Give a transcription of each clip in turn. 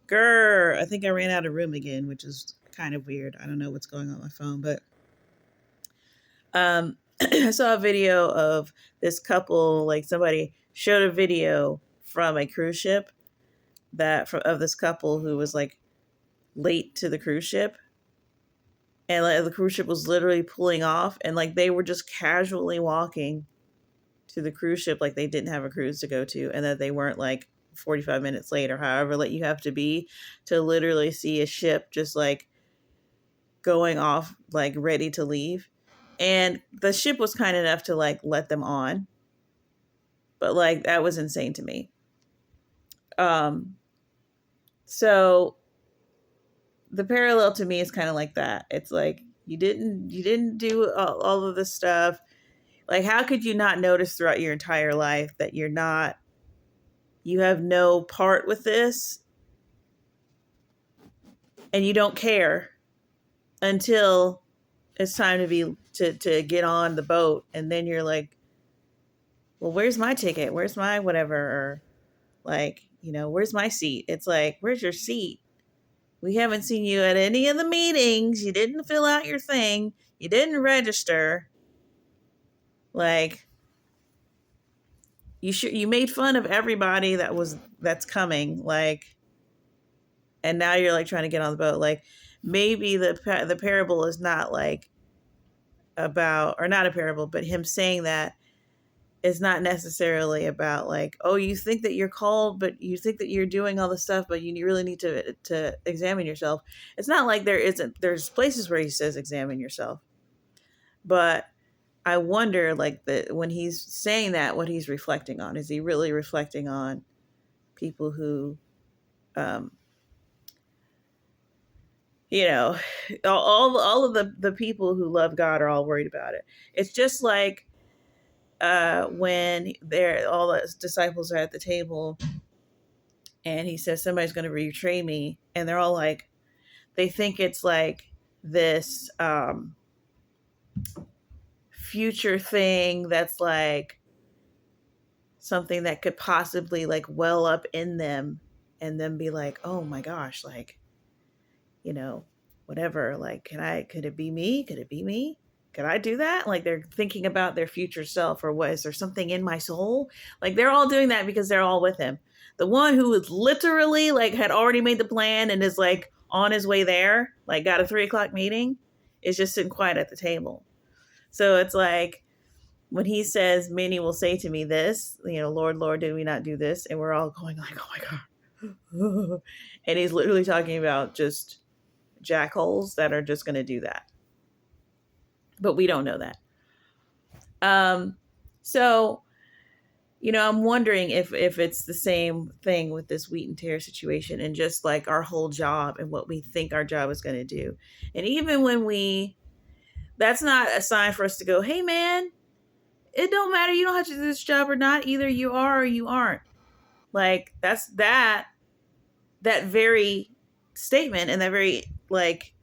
Grr, I think I ran out of room again, which is kind of weird. I don't know what's going on with my phone, but I saw a video of this couple, like somebody showed a video from a cruise ship of this couple who was like late to the cruise ship, and like the cruise ship was literally pulling off, and like they were just casually walking to the cruise ship like they didn't have a cruise to go to, and that they weren't like 45 minutes late or however late you have to be to literally see a ship just like going off, like ready to leave. And the ship was kind enough to like let them on, but like that was insane to me. um so the parallel to me is kind of like that. It's like you didn't do all of this stuff. Like, how could you not notice throughout your entire life that you have no part with this, and you don't care until it's time to get on the boat, and then you're like, well, where's my ticket, where's my whatever, or like, where's my seat? It's like, where's your seat? We haven't seen you at any of the meetings. You didn't fill out your thing, you didn't register. Like, you made fun of everybody that's coming, like, and now you're like trying to get on the boat. Like, maybe the parable is not like about, or not a parable, but him saying that is not necessarily about like, oh, you think that you're called, but you think that you're doing all this stuff, but you really need to examine yourself. It's not like there's places where he says examine yourself, but I wonder, like, that when he's saying that, what he's reflecting on. Is he really reflecting on people who, um, you know, all of the people who love God are all worried about it. It's just like when all the disciples are at the table, and he says somebody's going to betray me, and they're all like, they think it's like this future thing that's like something that could possibly like well up in them, and then be like, oh my gosh, like, you know, whatever, like, could it be me? Could it be me? Could I do that? Like, they're thinking about their future self, or what, is there something in my soul? Like, they're all doing that because they're all with him. The one who is literally like had already made the plan and is like on his way there, like got a 3:00 meeting, is just sitting quiet at the table. So it's like, when he says, many will say to me this, Lord, Lord, did we not do this? And we're all going like, oh my God. And he's literally talking about just jackholes that are just going to do that. But we don't know that. So, I'm wondering if it's the same thing with this wheat and tear situation, and just like our whole job and what we think our job is going to do. And even when that's not a sign for us to go, hey man, it don't matter. You don't have to do this job or not. Either you are or you aren't. Like, that's that very statement, and that very like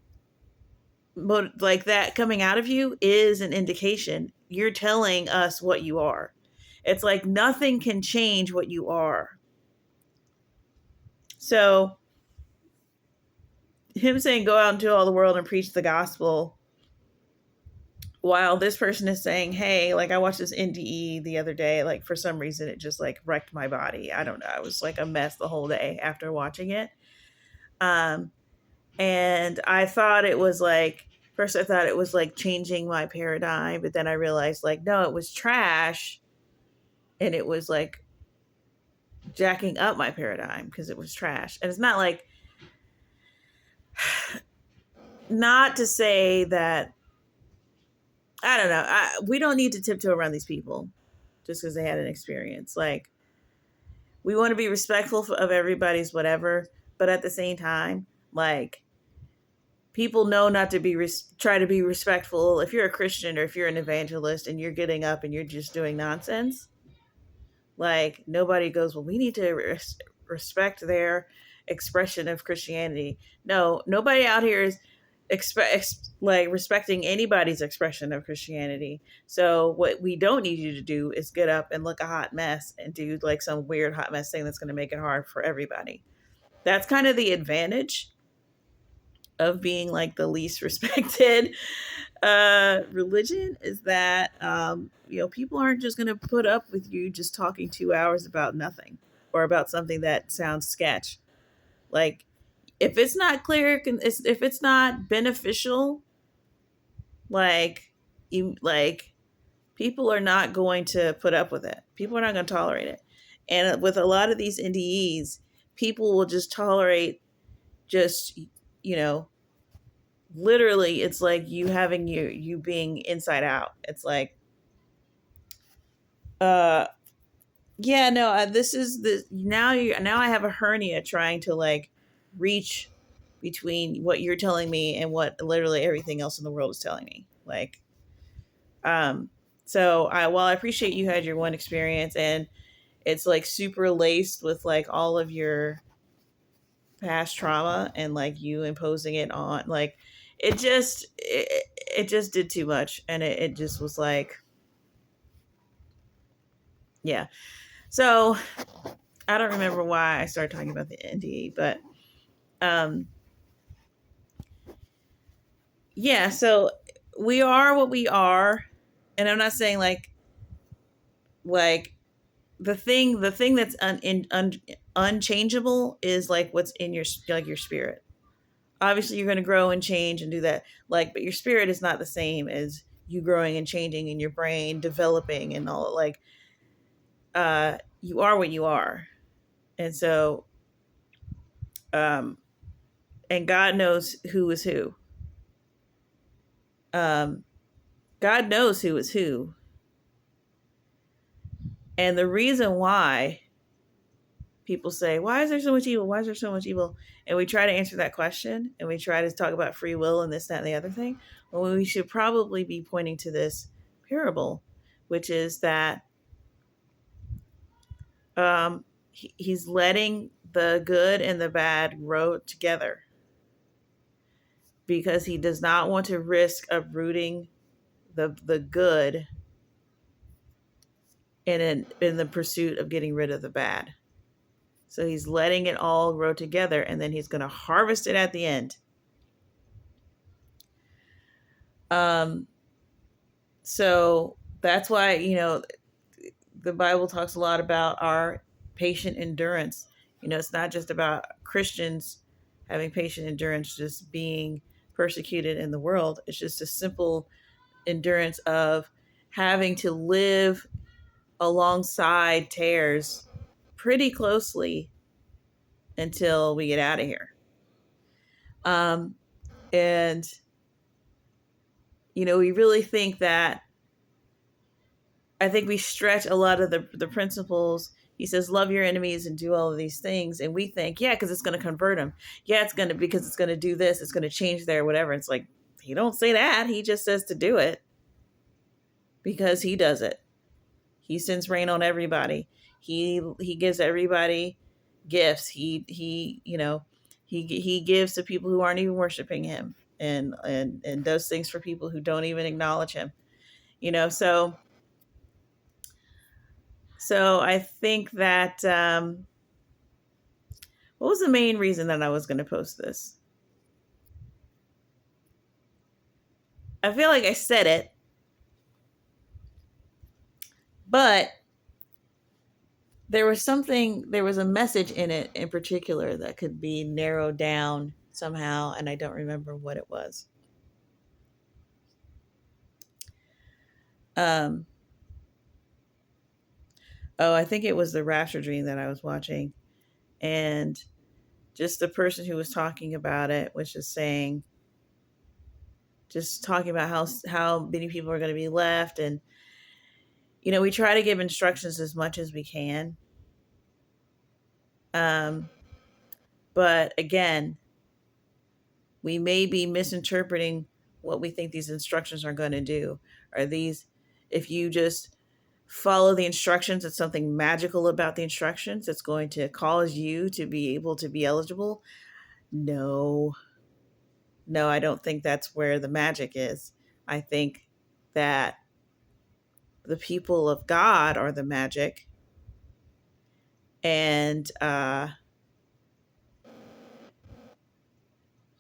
that coming out of you is an indication. You're telling us what you are. It's like nothing can change what you are. So him saying go out into all the world and preach the gospel, while this person is saying, hey, like, I watched this NDE the other day, like, for some reason it just like wrecked my body. I don't know, I was like a mess the whole day after watching it. And I thought it was like, first I thought it was like changing my paradigm, but then I realized like, no, it was trash, and it was like jacking up my paradigm because it was trash. And it's not like, not to say that, I don't know, we don't need to tiptoe around these people just because they had an experience. Like, we want to be respectful of everybody's whatever, but at the same time, like, people know not to try to be respectful. If you're a Christian or if you're an evangelist and you're getting up and you're just doing nonsense, like, nobody goes, well, we need to respect their expression of Christianity. No, nobody out here is respecting anybody's expression of Christianity. So what we don't need you to do is get up and look a hot mess and do like some weird hot mess thing that's going to make it hard for everybody. That's kind of the advantage of being like the least respected religion, is that people aren't just going to put up with you just talking 2 hours about nothing or about something that sounds sketch. Like, if it's not clear, if it's not beneficial, like like people are not going to put up with it. People are not going to tolerate it. And with a lot of these NDEs, people will just tolerate, just you know literally, it's like you having you being inside out. It's like, uh yeah, no, this is the now I have a hernia trying to like reach between what you're telling me and what literally everything else in the world is telling me. Like, um so while I appreciate you had your one experience, and it's like super laced with like all of your past trauma and like you imposing it on, like, it just did too much, and it just was like, yeah. So I don't remember why I started talking about the NDE, but um yeah, so we are what we are. And I'm not saying like the thing that's unchangeable is like what's in your, like, your spirit. Obviously you're going to grow and change and do that, like, but your spirit is not the same as you growing and changing in your brain, developing and all. Like, you are what you are. And so, um and God knows who is who. um God knows who is who. And the reason why people say, why is there so much evil? Why is there so much evil? And we try to answer that question, and we try to talk about free will and this, that, and the other thing. Well, we should probably be pointing to this parable, which is that he's letting the good and the bad grow together because he does not want to risk uprooting the good in the pursuit of getting rid of the bad. So he's letting it all grow together, and then he's going to harvest it at the end. Um, so that's why, the Bible talks a lot about our patient endurance. It's not just about Christians having patient endurance, just being persecuted in the world. It's just a simple endurance of having to live alongside tares pretty closely until we get out of here. Um, and we really think that, I think we stretch a lot of the principles. He says, love your enemies and do all of these things. And we think, yeah, because it's going to convert them. Yeah, it's going to, because it's going to do this. It's going to change their whatever. It's like, he don't say that. He just says to do it because he does it. He sends rain on everybody. He gives everybody gifts. He gives to people who aren't even worshiping him, and does things for people who don't even acknowledge him. So I think that, what was the main reason that I was going to post this? I feel like I said it, but there was a message in it in particular that could be narrowed down somehow, and I don't remember what it was. Um, oh, I think it was the Rapture dream that I was watching, and just the person who was talking about it was just talking about how many people are going to be left. And we try to give instructions as much as we can, um, but again, we may be misinterpreting what we think these instructions are going to do. Are these, if you just follow the instructions, it's something magical about the instructions that's going to cause you to be able to be eligible? No, I don't think that's where the magic is. I think that the people of God are the magic, and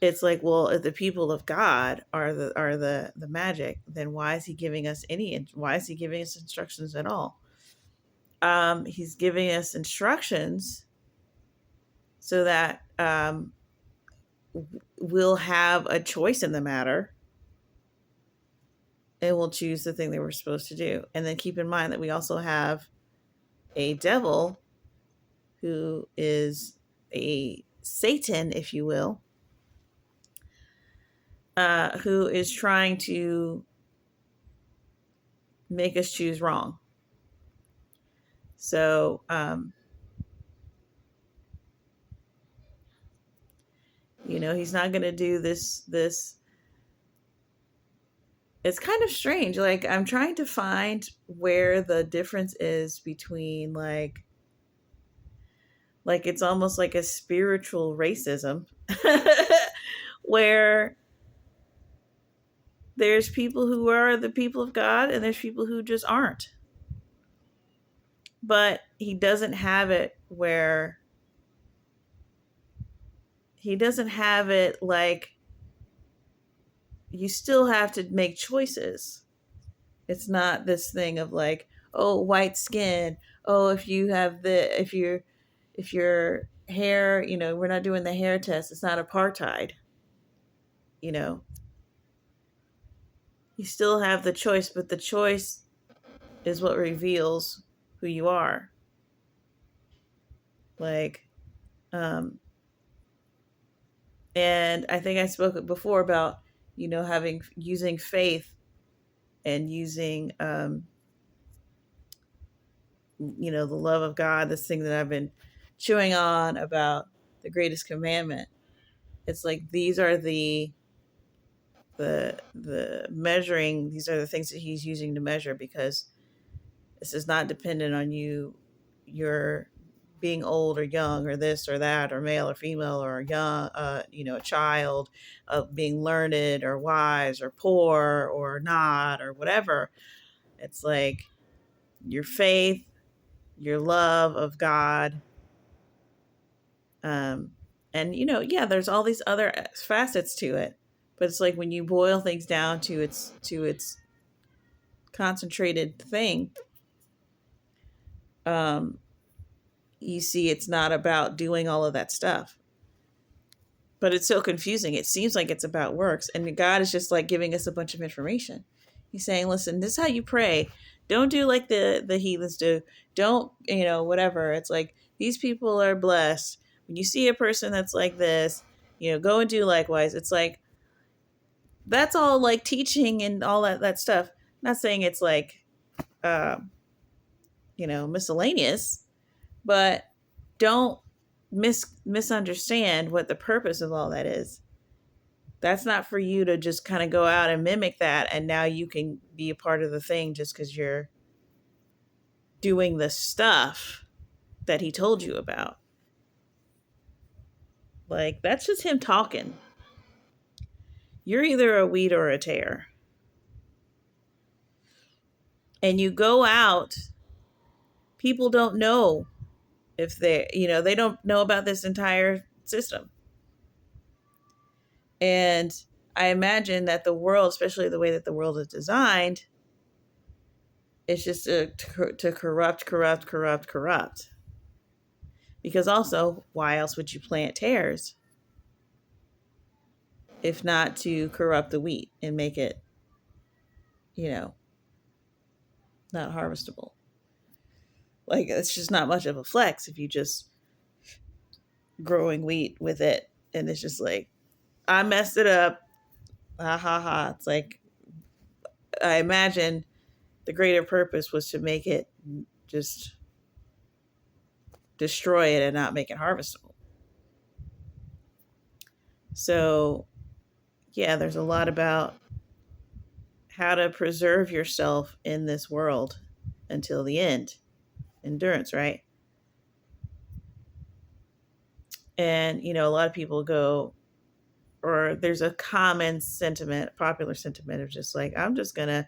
it's like, well, if the people of God are the magic, then why is he giving us why is he giving us instructions at all? He's giving us instructions so that we'll have a choice in the matter, and we'll choose the thing that we're supposed to do. And then keep in mind that we also have a devil who is a Satan, if you will, who is trying to make us choose wrong. So, he's not going to do this. It's kind of strange. Like, I'm trying to find where the difference is between like it's almost like a spiritual racism where there's people who are the people of God and there's people who just aren't. But he doesn't have it where he doesn't have it like you still have to make choices. It's not this thing of like, oh, white skin. Oh, if your hair, we're not doing the hair test. It's not apartheid. You know, you still have the choice, but the choice is what reveals who you are. Like, and I think I spoke before about, using faith and using, the love of God, this thing that I've been chewing on about the greatest commandment. It's like these are the measuring, these are the things that he's using to measure, because this is not dependent on you're being old or young or this or that or male or female or young, a child, of being learned or wise or poor or not or whatever. It's like your faith, your love of God, and yeah, there's all these other facets to it, but it's like when you boil things down to its concentrated thing, um, you see it's not about doing all of that stuff. But it's so confusing. It seems like it's about works, and God is just like giving us a bunch of information. He's saying, "Listen, this is how you pray. Don't do like the heathens do. Don't whatever." It's like these people are blessed. When you see a person that's like this, go and do likewise. It's like that's all like teaching and all that stuff. I'm not saying it's like miscellaneous, but don't misunderstand what the purpose of all that is. That's not for you to just kind of go out and mimic that, and now you can be a part of the thing just because you're doing the stuff that he told you about. Like, that's just him talking. You're either a wheat or a tear. And you go out, people don't know if they don't know about this entire system. And I imagine that the world, especially the way that the world is designed, is just to corrupt. Because also, why else would you plant tares if not to corrupt the wheat and make it, not harvestable? Like, it's just not much of a flex if you just growing wheat with it. And it's just like, I messed it up. Ha ha ha. It's like, I imagine the greater purpose was to make it just destroy it and not make it harvestable. So, yeah, there's a lot about how to preserve yourself in this world until the end. Endurance, right? And, a lot of people go, or there's a common sentiment, popular sentiment of just like, I'm just going to,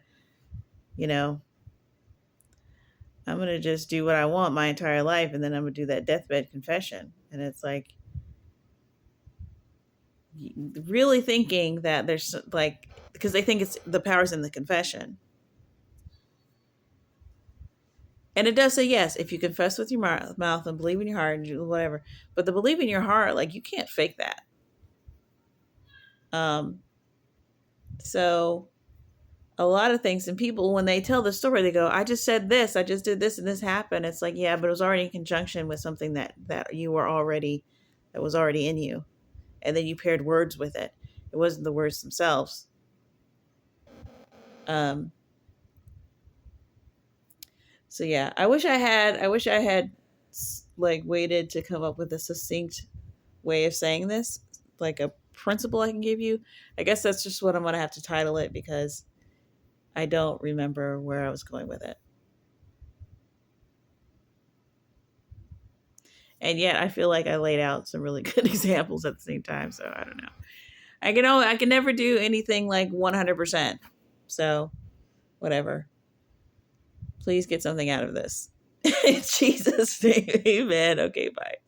I'm going to just do what I want my entire life. And then I'm going to do that deathbed confession. And it's like, really thinking that there's like, because they think it's the power's in the confession. And it does say, yes, if you confess with your mouth and believe in your heart and do whatever. But the believe in your heart, like, you can't fake that. Um, so a lot of things, and people, when they tell the story, they go, I just said this, I just did this, and this happened. It's like, yeah, but it was already in conjunction with something that you were already, that was already in you. And then you paired words with it. It wasn't the words themselves. Um, so yeah, I wish I had like waited to come up with a succinct way of saying this, like a principle I can give you. I guess that's just what I'm going to have to title it, because I don't remember where I was going with it. And yet I feel like I laid out some really good examples at the same time. So I don't know. I can never do anything like 100%. So whatever. Please get something out of this. In Jesus' name, amen. Okay, bye.